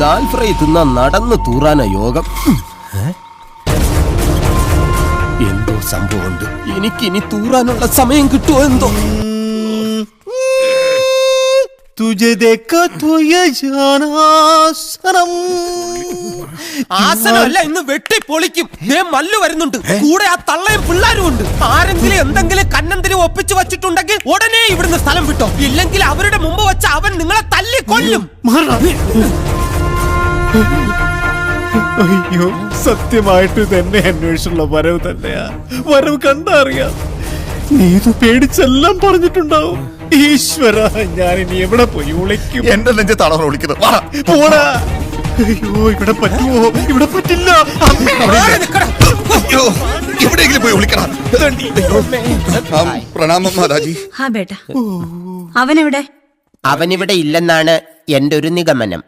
Dal fry തിന്നാ നടന്ന് തൂറാന യോഗം. എന്തോ സംഭവമുണ്ട്. എനിക്കിനി തൂറാനുള്ള സമയം കിട്ടുമോ എന്തോ. ആസനമല്ല, ഇന്ന് വെട്ടി പൊളിക്കും. മല്ലു വരുന്നുണ്ട്, കൂടെ ആ തള്ളയും പിള്ളേരും ഉണ്ട്. ആരെങ്കിലും എന്തെങ്കിലും കന്നന്തിരി ഒപ്പിച്ചു വച്ചിട്ടുണ്ടെങ്കിൽ ഉടനെ ഇവിടുന്ന് സ്ഥലം വിട്ടോ, ഇല്ലെങ്കിൽ അവരുടെ മുമ്പ് വെച്ച് അവൻ നിങ്ങളെ തല്ലിക്കൊല്ലും. അയ്യോ, സത്യമായിട്ട് തന്നെ അന്വേഷിച്ചുള്ള വരവ് തന്നെയാ. വരവ് കണ്ടറിയാം. നീതു പേടിച്ചെല്ലാം പറഞ്ഞിട്ടുണ്ടാവും. ഈശ്വര, ഞാനിനി എവിടെ പോയി വിളിക്കും? എന്റെ നെഞ്ചത്താണ് വിളിക്കുന്നത്. അയ്യോ, ഇവിടെ പറ്റുമോ? ഇവിടെ പറ്റില്ല. എവിടെയെങ്കിലും പോയി വിളിക്കണം. പ്രണാമം മാതാജി. ഹാ ബേട്ട, അവനെവിടെ? അവനിവിടെ ഇല്ലെന്നാണ് എന്റെ ഒരു നിഗമനം.